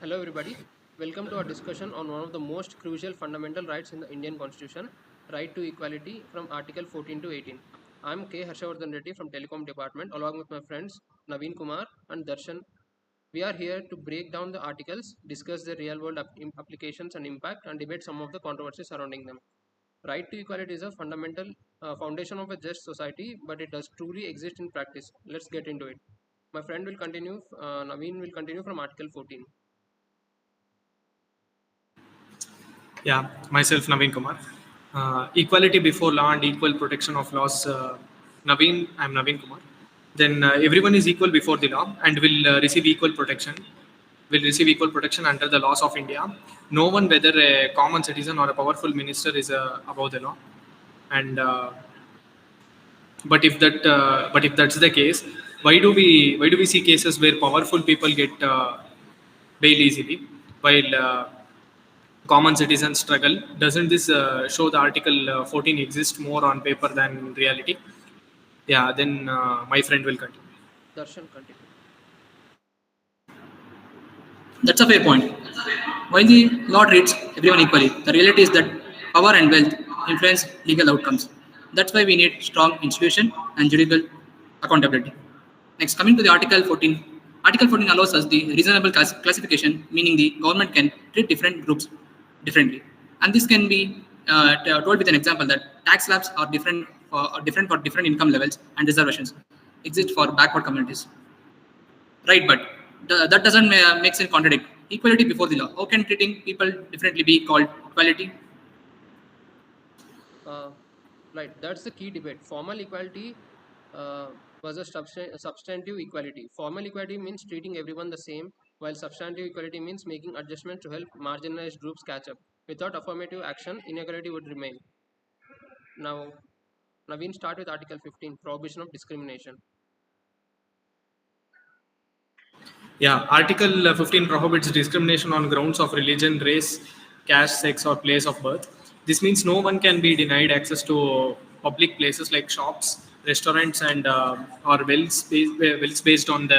Hello, everybody. Welcome to our discussion on one of the most crucial fundamental rights in the Indian Constitution, right to equality from Article 14 to 18. I'm K. Harsha Reddy from Telecom Department, along with my friends Naveen Kumar and Darshan. We are here to break down the articles, discuss their real world applications and impact, and debate some of the controversies surrounding them. Right to equality is a fundamental foundation of a just society, but it does truly exist in practice. Let's get into it. My friend will continue, Naveen will continue from Article 14. Yeah, myself Naveen Kumar. Equality before law and equal protection of laws. I'm Naveen Kumar. Then everyone is equal before the law and will receive equal protection. Will receive equal protection under the laws of India. No one, whether a common citizen or a powerful minister, is above the law. And but if that's the case, why do we see cases where powerful people get bail easily while common citizens struggle? Doesn't this show the Article 14 exists more on paper than reality? Yeah, then my friend will continue. Darshan, continue. That's a fair point. While the law treats everyone equally, the reality is that power and wealth influence legal outcomes. That's why we need strong institution and judicial accountability. Next, coming to the Article 14. Article 14 allows us the reasonable classification, meaning the government can treat different groups differently. And this can be told with an example that tax slabs are different for different income levels, and reservations exist for backward communities. Right, but that doesn't make sense contradict equality before the law. How can treating people differently be called equality? Uh, right, that's the key debate. Formal equality uh, versus substantive equality. Formal equality means treating everyone the same, while substantive equality means making adjustments to help marginalized groups catch up. Without affirmative action, inequality would remain. Now, Naveen, start with Article 15, prohibition of discrimination. Yeah, Article 15 prohibits discrimination on grounds of religion, race, caste, sex, or place of birth. This means no one can be denied access to public places like shops, restaurants, and or wells based on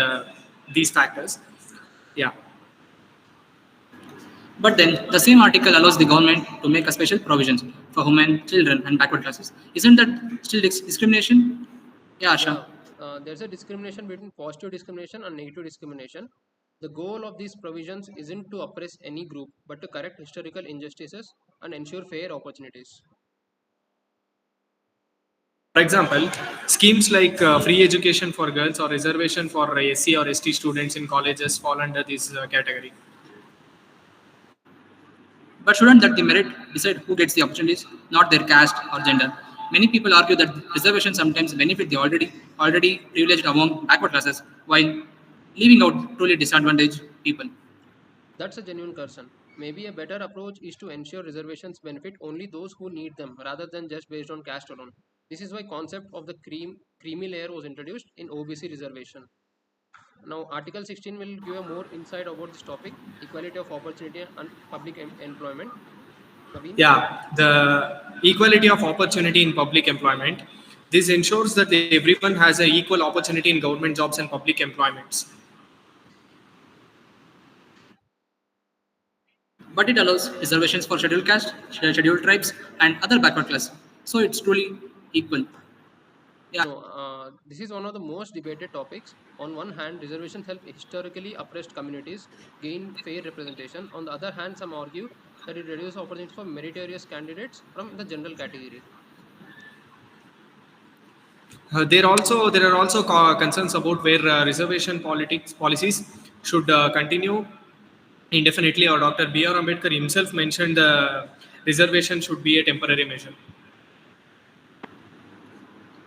these factors. Yeah. But then the same article allows the government to make a special provisions for women, children, and backward classes. Isn't that still discrimination? Yeah, Yeah, Asha. there's a discrimination between positive discrimination and negative discrimination. The goal of these provisions isn't to oppress any group, but to correct historical injustices and ensure fair opportunities. For example, schemes like free education for girls or reservation for SC or ST students in colleges fall under this category. But shouldn't that the merit decide who gets the opportunities, not their caste or gender? Many people argue that reservations sometimes benefit the already privileged among backward classes, while leaving out truly disadvantaged people. That's a genuine concern. Maybe a better approach is to ensure reservations benefit only those who need them rather than just based on caste alone. This is why concept of the creamy layer was introduced in OBC reservation. Now Article 16 will give a more insight about this topic, equality of opportunity and public employment. Naveen? Yeah, the equality of opportunity in public employment. This ensures that everyone has an equal opportunity in government jobs and public employments. But it allows reservations for scheduled caste, scheduled tribes, and other backward class. So it's truly equal. Yeah. No, this is one of the most debated topics. On one hand, reservations help historically oppressed communities gain fair representation. On the other hand, some argue that it reduces opportunities for meritorious candidates from the general category. There are also concerns about where reservation politics policies should continue indefinitely. Or Dr. B.R. Ambedkar himself mentioned the reservation should be a temporary measure.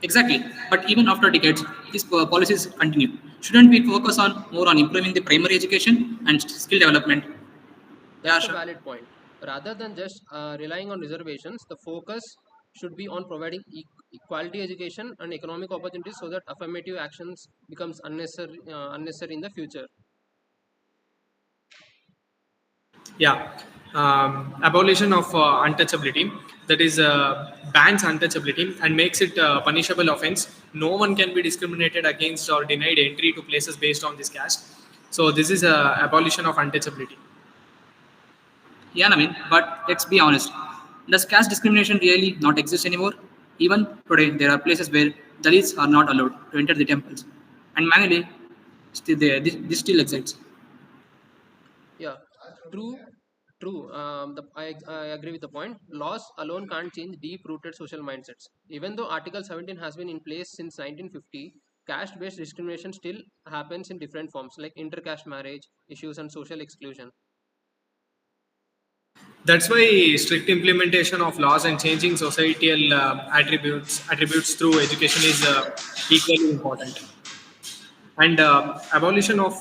Exactly. But even after decades, these policies continue. Shouldn't we focus on more on improving the primary education and skill development? Yeah, That's a sure. valid point. Rather than just relying on reservations, the focus should be on providing equality education and economic opportunities so that affirmative actions becomes unnecessary in the future. Yeah, abolition of untouchability, that is bans untouchability and makes it a punishable offense. No one can be discriminated against or denied entry to places based on this caste. So this is abolition of untouchability. Yeah, Naveen, but let's be honest. Does caste discrimination really not exist anymore? Even today, there are places where Dalits are not allowed to enter the temples. And manually, this still exists. Yeah, true, true. I agree with the point. Laws alone can't change deep-rooted social mindsets. Even though Article 17 has been in place since 1950, caste-based discrimination still happens in different forms, like intercaste marriage issues and social exclusion. That's why strict implementation of laws and changing societal attributes through education is equally important. And abolition of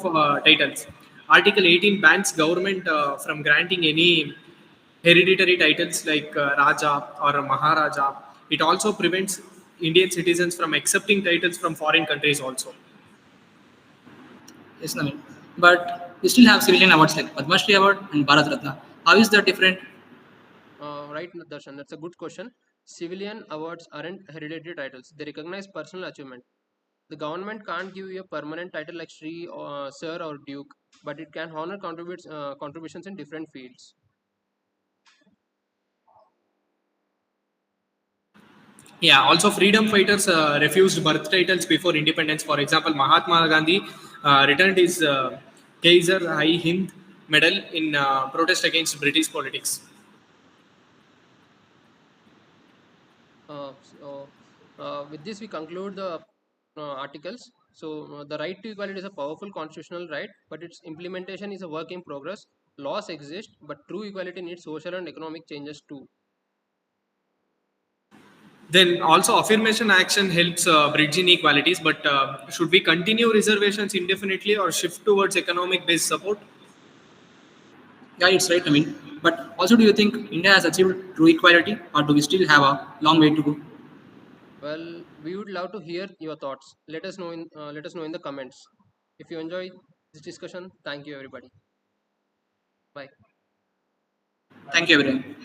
titles. Article 18 bans government from granting any hereditary titles like Raja or Maharaja. It also prevents Indian citizens from accepting titles from foreign countries also. Yes, Naveen. But we still have civilian awards like Padma Shri Award and Bharat Ratna. How is that different? Right, Darshan, that's a good question. Civilian awards aren't hereditary titles; they recognize personal achievement. The government can't give you a permanent title like Sri or Sir or Duke, but it can honor contributions in different fields. Yeah, also freedom fighters refused birth titles before independence. For example, Mahatma Gandhi returned his Kaiser High Hind medal in protest against British politics. With this, we conclude the articles. The right to equality is a powerful constitutional right, but its implementation is a work in progress. Laws exist, but true equality needs social and economic changes too. Then also affirmation action helps bridge inequalities, but should we continue reservations indefinitely or shift towards economic based support? Yeah, it's right, Naveen. But also, do you think India has achieved true equality, or do we still have a long way to go? Well, we would love to hear your thoughts. Let us know in the comments. If you enjoy this discussion, thank you everybody. Bye. Thank you, everyone.